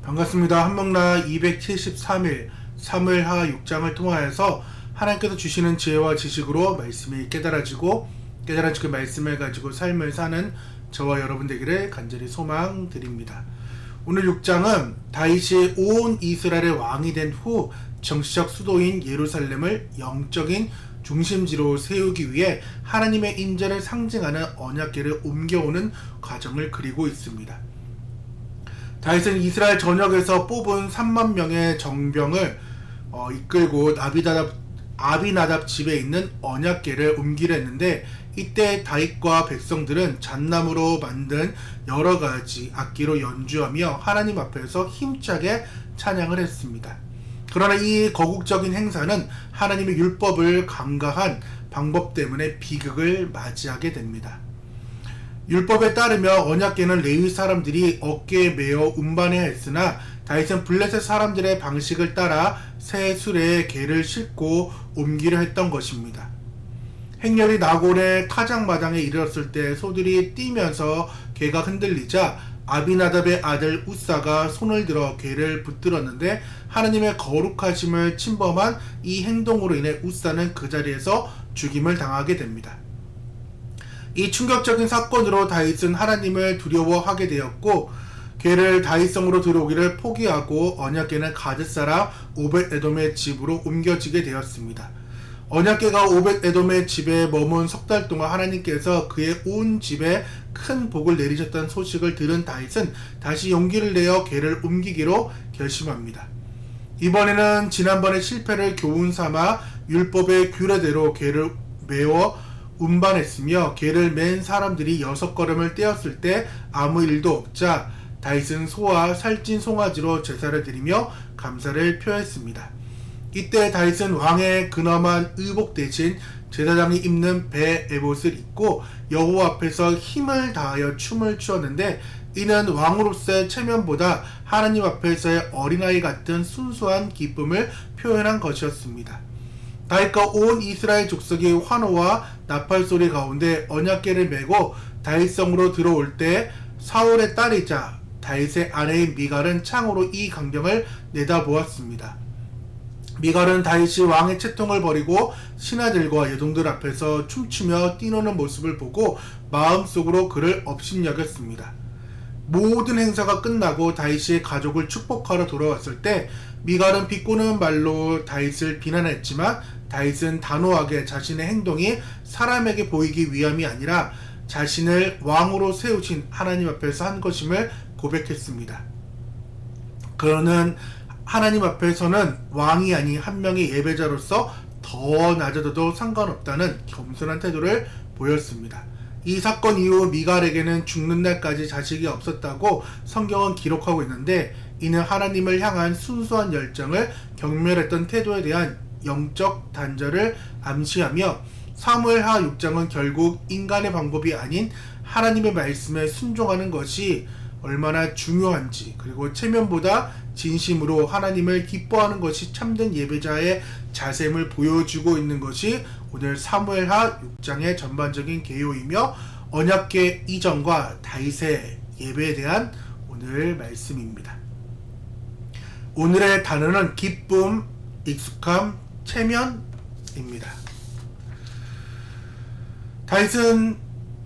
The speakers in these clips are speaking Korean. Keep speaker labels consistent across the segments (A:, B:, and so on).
A: 반갑습니다. 한명나 273일 사무엘하 6장을 통하여서 하나님께서 주시는 지혜와 지식으로 말씀이 깨달아지고 그 말씀을 가지고 삶을 사는 저와 여러분 되기를 간절히 소망드립니다. 오늘 6장은 다윗이 온 이스라엘의 왕이 된 후 정치적 수도인 예루살렘을 영적인 중심지로 세우기 위해 하나님의 인자를 상징하는 언약궤를 옮겨오는 과정을 그리고 있습니다. 다윗은 이스라엘 전역에서 뽑은 3만 명의 정병을 이끌고 아비나답 집에 있는 언약궤를 옮기려 했는데, 이때 다윗과 백성들은 잣나무로 만든 여러 가지 악기로 연주하며 하나님 앞에서 힘차게 찬양을 했습니다. 그러나 이 거국적인 행사는 하나님의 율법을 강가한 방법 때문에 비극을 맞이하게 됩니다. 율법에 따르며 언약궤는 레위 사람들이 어깨에 메어 운반해야 했으나 다윗은 블레셋 사람들의 방식을 따라 새 수레에 궤를 싣고 옮기려 했던 것입니다. 행렬이 나골의 타작마당에 이르렀을 때 소들이 뛰면서 궤가 흔들리자 아비나답의 아들 우사가 손을 들어 궤를 붙들었는데, 하나님의 거룩하심을 침범한 이 행동으로 인해 우사는 그 자리에서 죽임을 당하게 됩니다. 이 충격적인 사건으로 다윗은 하나님을 두려워하게 되었고, 궤를 다윗성으로 들어오기를 포기하고 언약궤는 가드 사람 오벳에돔의 집으로 옮겨지게 되었습니다. 언약궤가 오벳에돔의 집에 머문 석 달 동안 하나님께서 그의 온 집에 큰 복을 내리셨다는 소식을 들은 다윗은 다시 용기를 내어 궤를 옮기기로 결심합니다. 이번에는 지난번의 실패를 교훈 삼아 율법의 규례대로 궤를 메워 운반했으며, 궤를 맨 사람들이 6걸음을 떼었을 때 아무 일도 없자 다윗은 소와 살찐 송아지로 제사를 드리며 감사를 표했습니다. 이때 다윗은 왕의 근엄한 의복 대신 제사장이 입는 배 에봇을 입고 여호와 앞에서 힘을 다하여 춤을 추었는데, 이는 왕으로서의 체면보다 하나님 앞에서의 어린아이 같은 순수한 기쁨을 표현한 것이었습니다. 다윗과 온 이스라엘 족속이 환호와 나팔 소리 가운데 언약궤를 메고 다윗성으로 들어올 때 사울의 딸이자 다윗의 아내인 미갈은 창으로 이 광경을 내다보았습니다. 미갈은 다윗이 왕의 채통을 버리고 신하들과 여종들 앞에서 춤추며 뛰노는 모습을 보고 마음속으로 그를 업신여겼습니다. 모든 행사가 끝나고 다윗이 가족을 축복하러 돌아왔을 때 미갈은 비꼬는 말로 다윗을 비난했지만, 다윗은 단호하게 자신의 행동이 사람에게 보이기 위함이 아니라 자신을 왕으로 세우신 하나님 앞에서 한 것임을 고백했습니다. 그는 하나님 앞에서는 왕이 아닌 한 명의 예배자로서 더 낮아져도 상관없다는 겸손한 태도를 보였습니다. 이 사건 이후 미갈에게는 죽는 날까지 자식이 없었다고 성경은 기록하고 있는데, 이는 하나님을 향한 순수한 열정을 경멸했던 태도에 대한 영적 단절을 암시하며, 사무엘하 6장은 결국 인간의 방법이 아닌 하나님의 말씀에 순종하는 것이 얼마나 중요한지, 그리고 체면보다 진심으로 하나님을 기뻐하는 것이 참된 예배자의 자셈을 보여주고 있는 것이 오늘 사무엘하 6장의 전반적인 개요이며 언약궤 이전과 다윗의 예배에 대한 오늘 말씀입니다. 오늘의 단어는 기쁨, 익숙함, 체면입니다. 다윗은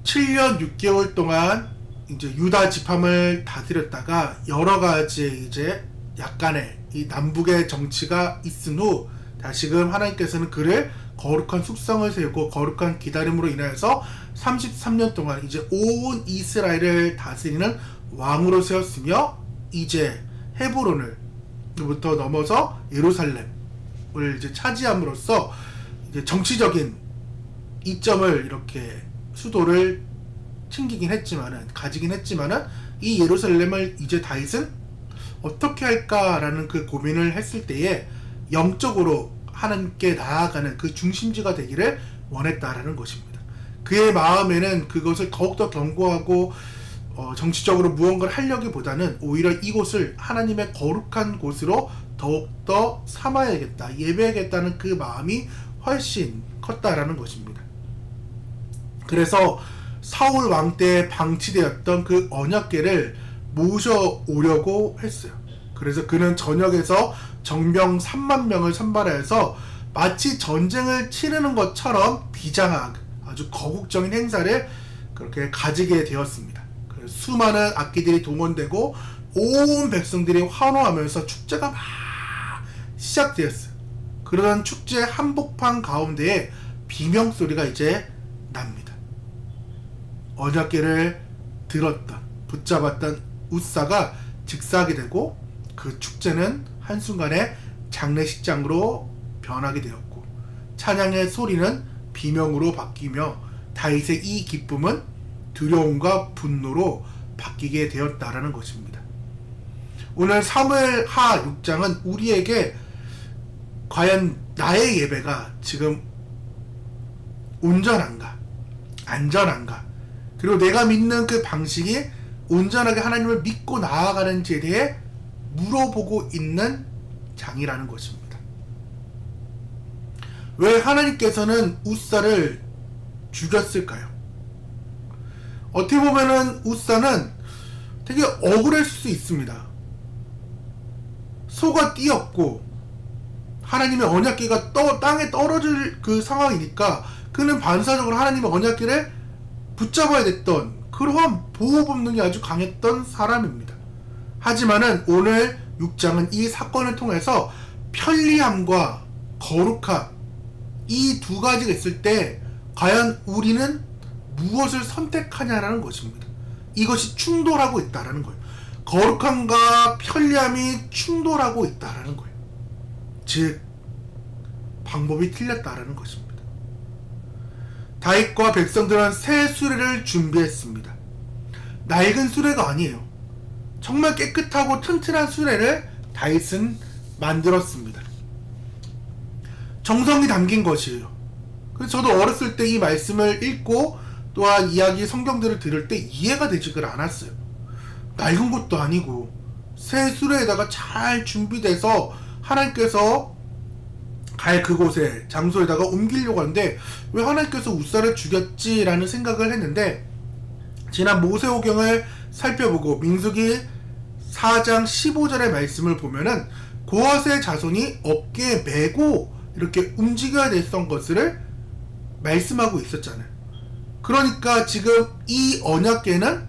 A: 7년 6개월 동안 이제 유다 지파를 다스렸다가 여러 가지 이제 약간의 이 남북의 정치가 있은 후 다시금 하나님께서는 그를 거룩한 숙성을 세우고 거룩한 기다림으로 인하여서 33년 동안 이제 온 이스라엘을 다스리는 왕으로 세웠으며, 이제 헤브론을부터 넘어서 예루살렘을 이제 차지함으로써 이제 정치적인 이점을 이렇게 수도를 가지긴 했지만은 이 예루살렘을 이제 다윗은 어떻게 할까라는 그 고민을 했을 때에 영적으로 하나님께 나아가는 그 중심지가 되기를 원했다라는 것입니다. 그의 마음에는 그것을 더욱더 견고하고 정치적으로 무언가를 하려기보다는 오히려 이곳을 하나님의 거룩한 곳으로 더욱더 삼아야겠다, 예배하겠다는 그 마음이 훨씬 컸다라는 것입니다. 그래서 사울 왕 때 방치되었던 그 언약궤를 모셔오려고 했어요. 그래서 그는 전역에서 정병 3만 명을 선발해서 마치 전쟁을 치르는 것처럼 비장하게 아주 거국적인 행사를 그렇게 가지게 되었습니다. 그래서 수많은 악기들이 동원되고 온 백성들이 환호하면서 축제가 막 시작되었어요. 그러던 축제 한복판 가운데에 비명소리가 이제 납니다. 언약궤를 들었던 붙잡았던 우사가 즉사하게 되고 그 축제는 한순간에 장례식장으로 변하게 되었고 찬양의 소리는 비명으로 바뀌며 다윗의 이 기쁨은 두려움과 분노로 바뀌게 되었다라는 것입니다. 오늘 사무엘하 6장은 우리에게 과연 나의 예배가 지금 온전한가 안전한가 그리고 내가 믿는 그 방식이 온전하게 하나님을 믿고 나아가는지에 대해 물어보고 있는 장이라는 것입니다. 왜 하나님께서는 우사를 죽였을까요? 어떻게 보면은 우사는 되게 억울할 수 있습니다. 소가 띄었고 하나님의 언약궤가 땅에 떨어질 그 상황이니까 그는 반사적으로 하나님의 언약궤를 붙잡아야 됐던 그러한 보호 본능이 아주 강했던 사람입니다. 하지만은 오늘 6장은 이 사건을 통해서 편리함과 거룩함 이 두 가지가 있을 때 과연 우리는 무엇을 선택하냐라는 것입니다. 이것이 충돌하고 있다라는 거예요. 거룩함과 편리함이 충돌하고 있다라는 거예요. 즉 방법이 틀렸다라는 것입니다. 다윗과 백성들은 새 수레를 준비했습니다. 낡은 수레가 아니에요. 정말 깨끗하고 튼튼한 수레를 다윗은 만들었습니다. 정성이 담긴 것이에요. 그래서 저도 어렸을 때 이 말씀을 읽고 또한 이야기 성경들을 들을 때 이해가 되지가 않았어요. 낡은 것도 아니고 새 수레에다가 잘 준비돼서 하나님께서 갈 그곳에 장소에다가 옮기려고 하는데 왜 하나님께서 우사를 죽였지라는 생각을 했는데 지난 모세오경을 살펴보고 민수기 4장 15절의 말씀을 보면은 고핫의 자손이 어깨에 메고 이렇게 움직여야 됐던 것을 말씀하고 있었잖아요. 그러니까 지금 이 언약궤는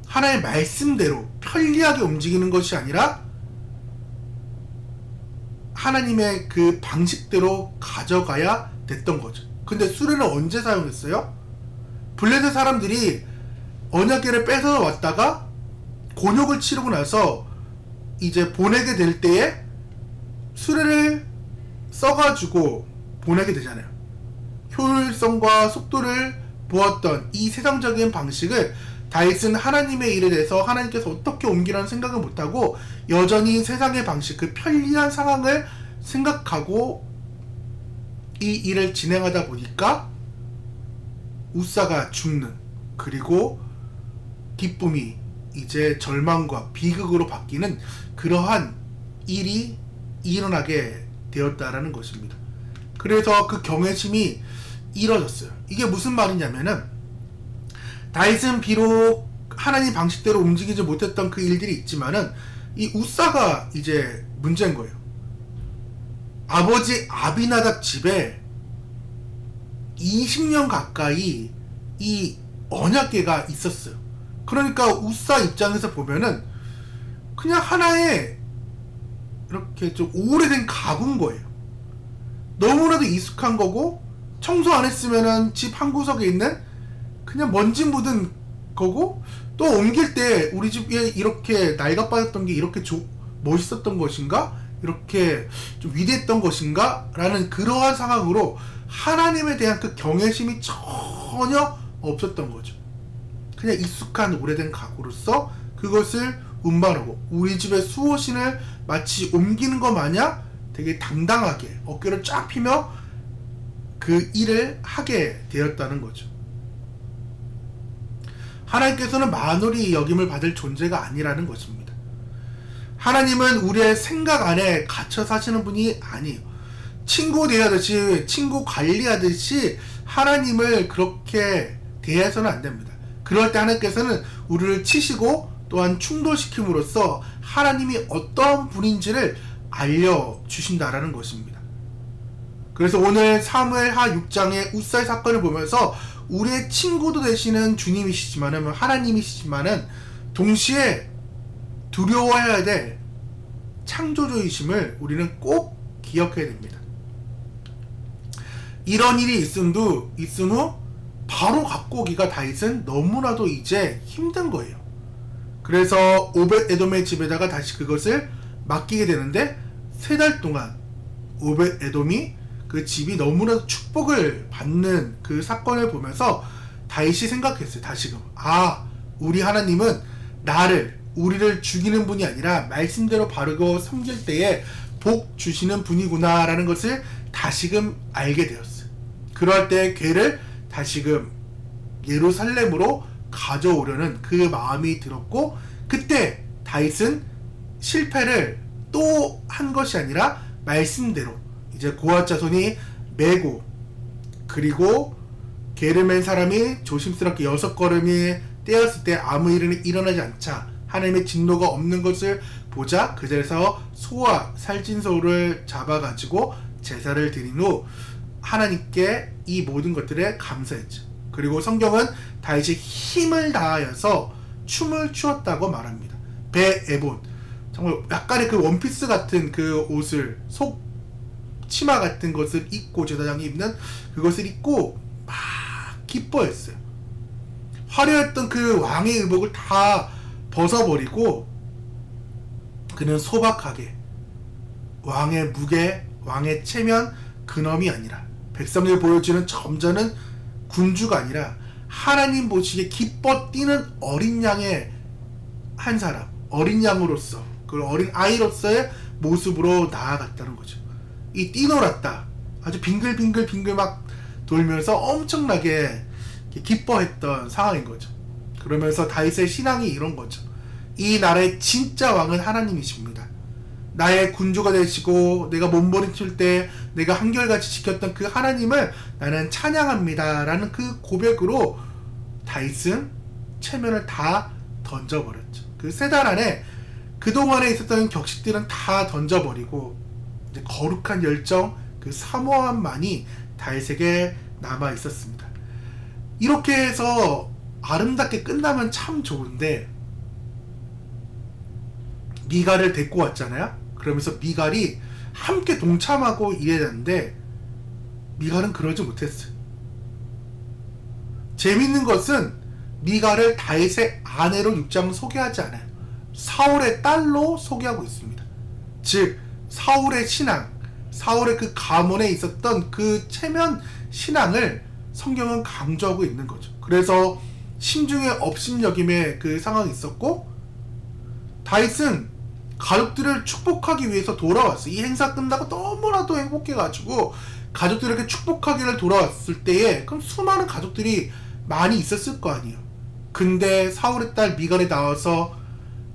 A: 하나의 말씀대로 편리하게 움직이는 것이 아니라 하나님의 그 방식대로 가져가야 됐던 거죠. 근데 수레는 언제 사용했어요? 블레셋 사람들이 언약궤를 뺏어 왔다가 곤욕을 치르고 나서 이제 보내게 될 때에 수레를 써가지고 보내게 되잖아요. 효율성과 속도를 보았던 이 세상적인 방식을 다윗은 하나님의 일에 대해서 하나님께서 어떻게 옮기라는 생각을 못하고 여전히 세상의 방식, 그 편리한 상황을 생각하고 이 일을 진행하다 보니까 우사가 죽는, 그리고 기쁨이 이제 절망과 비극으로 바뀌는 그러한 일이 일어나게 되었다라는 것입니다. 그래서 그 경외심이 이뤄졌어요. 이게 무슨 말이냐면은 다윗은 비록 하나님 방식대로 움직이지 못했던 그 일들이 있지만은 이 우사가 이제 문제인 거예요. 아버지 아비나답 집에 20년 가까이 이 언약궤가 있었어요. 그러니까 우사 입장에서 보면은 그냥 하나의 이렇게 좀 오래된 가구인 거예요. 너무나도 익숙한 거고 청소 안 했으면은 집 한 구석에 있는 그냥 먼지 묻은 거고, 또 옮길 때 우리 집에 이렇게 낡아빠졌던 게 이렇게 멋있었던 것인가? 이렇게 좀 위대했던 것인가? 라는 그러한 상황으로 하나님에 대한 그 경외심이 전혀 없었던 거죠. 그냥 익숙한 오래된 가구로서 그것을 운반하고 우리 집의 수호신을 마치 옮기는 것 마냥 되게 당당하게 어깨를 쫙 펴며 그 일을 하게 되었다는 거죠. 하나님께서는 만홀히 여김을 받을 존재가 아니라는 것입니다. 하나님은 우리의 생각 안에 갇혀 사시는 분이 아니에요. 친구 대하듯이, 친구 관리하듯이 하나님을 그렇게 대해서는 안 됩니다. 그럴 때 하나님께서는 우리를 치시고 또한 충돌시킴으로써 하나님이 어떤 분인지를 알려주신다라는 것입니다. 그래서 오늘 사무엘하 6장의 웃살 사건을 보면서 우리의 친구도 되시는 주님이시지만은, 하나님이시지만은 동시에 두려워해야 될 창조주이심을 우리는 꼭 기억해야 됩니다. 이런 일이 있은 후 바로 갖고 오기가 다윗은 너무나도 이제 힘든 거예요. 그래서 오벳 에돔의 집에다가 다시 그것을 맡기게 되는데, 3달 동안 오벳 에돔이 그 집이 너무나도 축복을 받는 그 사건을 보면서 다윗이 생각했어요. 다시금 우리 하나님은 우리를 죽이는 분이 아니라 말씀대로 바르고 섬길 때에 복 주시는 분이구나 라는 것을 다시금 알게 되었어요. 그럴 때 괴를 다시금 예루살렘으로 가져오려는 그 마음이 들었고, 그때 다윗은 실패를 또 한 것이 아니라 말씀대로 이제 고앗 자손이 메고, 그리고 괴를 맨 사람이 조심스럽게 6걸음이 떼었을 때 아무 일은 일어나지 않자 하나님의 진노가 없는 것을 보자 그 자리에서 소와 살진소를 잡아가지고 제사를 드린 후 하나님께 이 모든 것들에 감사했죠. 그리고 성경은 다윗이 힘을 다하여서 춤을 추었다고 말합니다. 베에본, 정말 약간의 그 원피스 같은 그 옷을, 속 치마 같은 것을 입고, 제사장이 입는 그것을 입고 막 기뻐했어요. 화려했던 그 왕의 의복을 다 벗어버리고 그는 소박하게 왕의 무게, 왕의 체면, 근엄이 아니라 백성을 보여주는 점잖은 군주가 아니라 하나님 보시기에 기뻐 뛰는 어린 양의 한 사람, 어린 양으로서, 그 어린 아이로서의 모습으로 나아갔다는 거죠. 이 뛰놀았다, 아주 빙글빙글 막 돌면서 엄청나게 기뻐했던 상황인 거죠. 그러면서 다윗의 신앙이 이런 거죠. 이 나라의 진짜 왕은 하나님이십니다. 나의 군주가 되시고 내가 몸부림칠 때 내가 한결같이 지켰던 그 하나님을 나는 찬양합니다 라는 그 고백으로 다윗은 체면을 다 던져버렸죠. 그 3달 안에 그동안에 있었던 격식들은 다 던져버리고 이제 거룩한 열정, 그 사모함만이 다윗에게 남아 있었습니다. 이렇게 해서 아름답게 끝나면 참 좋은데, 미갈을 데리고 왔잖아요. 그러면서 미갈이 함께 동참하고 일해야 되는데 미갈은 그러지 못했어요. 재밌는 것은 미갈을 다윗의 아내로 6장은 소개하지 않아요. 사울의 딸로 소개하고 있습니다. 즉 사울의 신앙, 사울의 그 가문에 있었던 그 체면 신앙을 성경은 강조하고 있는 거죠. 그래서 심중에 업신여김의 그 상황이 있었고, 다윗은 가족들을 축복하기 위해서 돌아왔어요. 이 행사 끝나고 너무나도 행복해가지고 가족들에게 축복하기를 돌아왔을 때에 그럼 수많은 가족들이 많이 있었을 거 아니에요. 근데 사울의 딸 미갈이 나와서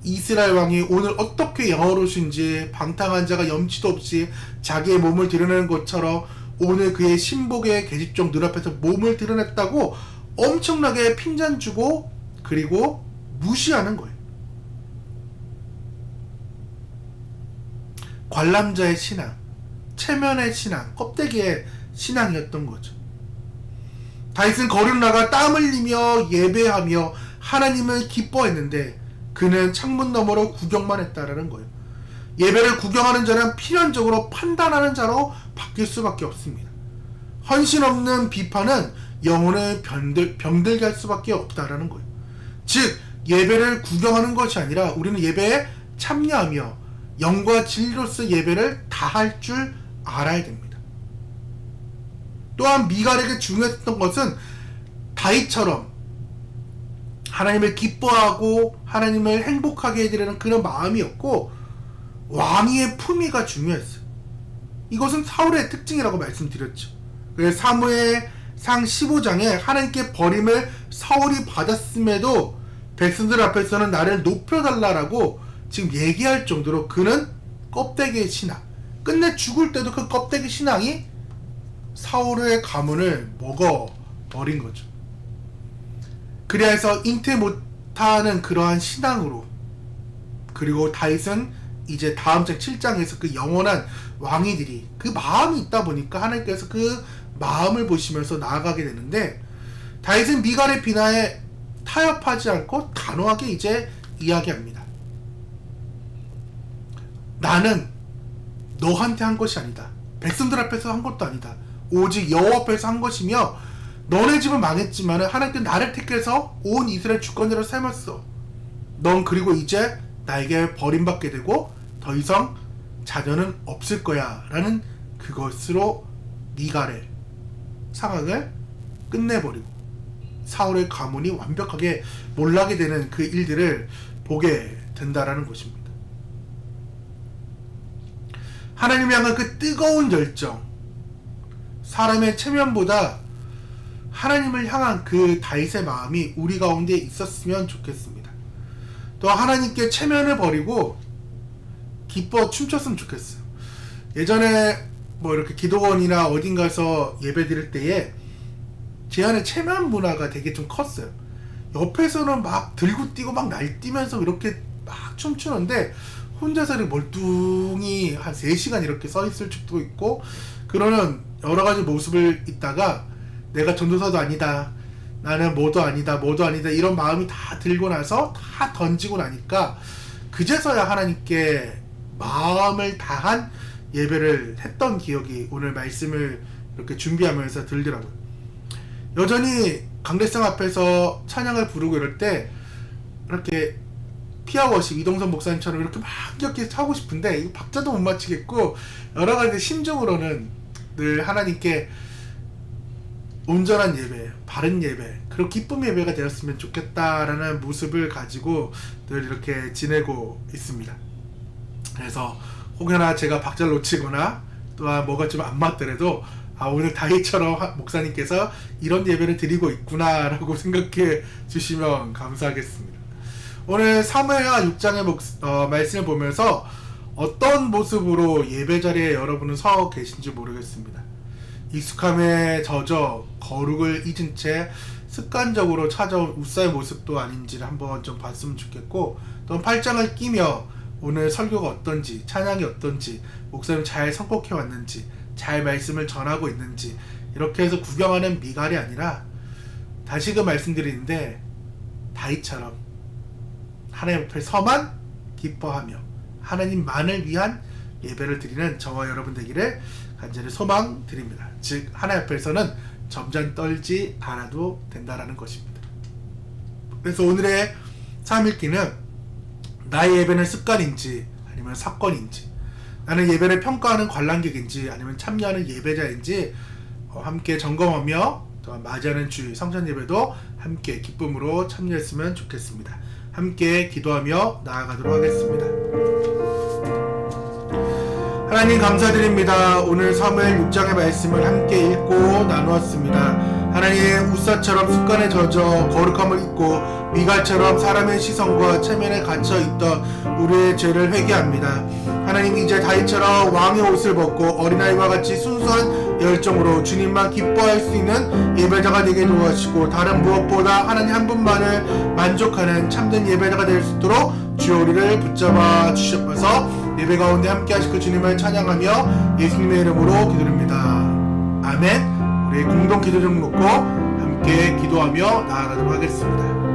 A: 이스라엘 왕이 오늘 어떻게 영어로신지 방탕한 자가 염치도 없이 자기의 몸을 드러내는 것처럼 오늘 그의 신복의 계집종 눈앞에서 몸을 드러냈다고 엄청나게 핀잔 주고 그리고 무시하는 거예요. 관람자의 신앙, 체면의 신앙, 껍데기의 신앙이었던 거죠. 다윗은 거리로 나가 땀 흘리며 예배하며 하나님을 기뻐했는데 그는 창문 너머로 구경만 했다라는 거예요. 예배를 구경하는 자는 필연적으로 판단하는 자로 바뀔 수밖에 없습니다. 헌신 없는 비판은 영혼을 병들게 할 수밖에 없다라는 거예요. 즉 예배를 구경하는 것이 아니라 우리는 예배에 참여하며 영과 진리로서 예배를 다할 줄 알아야 됩니다. 또한 미갈에게 중요했던 것은 다윗처럼 하나님을 기뻐하고 하나님을 행복하게 해드리는 그런 마음이었고, 왕위의 품위가 중요했어요. 이것은 사울의 특징이라고 말씀드렸죠. 그래서 사무엘상 15장에 하나님께 버림을 사울이 받았음에도 백성들 앞에서는 나를 높여달라고 지금 얘기할 정도로 그는 껍데기의 신앙, 끝내 죽을 때도 그 껍데기 신앙이 사울의 가문을 먹어버린 거죠. 그래서 잉태 좋다는 그러한 신앙으로, 그리고 다윗은 이제 다음 장 7장에서 그 영원한 왕이들이 그 마음이 있다 보니까 하나님께서 그 마음을 보시면서 나아가게 되는데, 다윗은 미갈의 비나에 타협하지 않고 단호하게 이제 이야기합니다. 나는 너한테 한 것이 아니다. 백성들 앞에서 한 것도 아니다. 오직 여호와 앞에서 한 것이며, 너네 집은 망했지만 하나님께 나를 택해서 온 이스라엘 주권자로 삼았어. 넌 그리고 이제 나에게 버림받게 되고 더 이상 자녀는 없을 거야 라는 그것으로 미갈의 상황을 끝내버리고 사울의 가문이 완벽하게 몰락이 되는 그 일들을 보게 된다라는 것입니다. 하나님을 향한 그 뜨거운 열정, 사람의 체면보다 하나님을 향한 그 다윗의 마음이 우리 가운데 있었으면 좋겠습니다. 또 하나님께 체면을 버리고 기뻐 춤췄으면 좋겠어요. 예전에 뭐 이렇게 기도원이나 어딘가서 예배 드릴 때에 제 안에 체면 문화가 되게 좀 컸어요. 옆에서는 막 들고 뛰고 막 날뛰면서 이렇게 막 춤추는데 혼자서 멀뚱히 한 3시간 이렇게 서 있을 적도 있고, 그러는 여러 가지 모습을 있다가 내가 전도사도 아니다, 나는 뭐도 아니다 이런 마음이 다 들고 나서 다 던지고 나니까 그제서야 하나님께 마음을 다한 예배를 했던 기억이 오늘 말씀을 이렇게 준비하면서 들더라고요. 여전히 강대상 앞에서 찬양을 부르고 이럴 때 이렇게 피아워십 이동선 목사님처럼 이렇게 막 이렇게 하고 싶은데 이거 박자도 못 맞추겠고 여러 가지 심정으로는 늘 하나님께 온전한 예배, 바른 예배, 그런 기쁨 예배가 되었으면 좋겠다라는 모습을 가지고 늘 이렇게 지내고 있습니다. 그래서 혹여나 제가 박자를 놓치거나 또한 뭐가 좀 안 맞더라도 오늘 다윗처럼 목사님께서 이런 예배를 드리고 있구나 라고 생각해 주시면 감사하겠습니다. 오늘 사무엘하 6장의 말씀을 보면서 어떤 모습으로 예배 자리에 여러분은 서 계신지 모르겠습니다. 익숙함에 젖어 거룩을 잊은 채 습관적으로 찾아온 웃사의 모습도 아닌지를 한번 좀 봤으면 좋겠고, 또 8장을 끼며 오늘 설교가 어떤지, 찬양이 어떤지, 목사님 잘 선곡해 왔는지, 잘 말씀을 전하고 있는지 이렇게 해서 구경하는 미갈이 아니라 다시금 말씀드리는데 다윗처럼 하나님 앞에 서만 기뻐하며 하나님만을 위한 예배를 드리는 저와 여러분 되기를 간절히 소망드립니다. 즉 하나님 앞에서는 점점 떨지 않아도 된다라는 것입니다. 그래서 오늘의 3읽기는 나의 예배는 습관인지 아니면 사건인지, 나는 예배를 평가하는 관람객인지 아니면 참여하는 예배자인지 함께 점검하며 또 맞이하는 주일 성전 예배도 함께 기쁨으로 참여했으면 좋겠습니다. 함께 기도하며 나아가도록 하겠습니다. 하나님 감사드립니다. 오늘 사무엘 6장의 말씀을 함께 읽고 나누었습니다. 하나님, 웃사처럼 습관에 젖어 거룩함을 잊고 미갈처럼 사람의 시선과 체면에 갇혀있던 우리의 죄를 회개합니다. 하나님, 이제 다윗처럼 왕의 옷을 벗고 어린아이와 같이 순수한 열정으로 주님만 기뻐할 수 있는 예배자가 되게 도와주시고, 다른 무엇보다 하나님 한 분만을 만족하는 참된 예배자가 될 수 있도록 주여 우리를 붙잡아 주셔서 예배 가운데 함께 하실 그 주님을 찬양하며 예수님의 이름으로 기도드립니다. 아멘. 우리 공동 기도 좀 놓고 함께 기도하며 나아가도록 하겠습니다.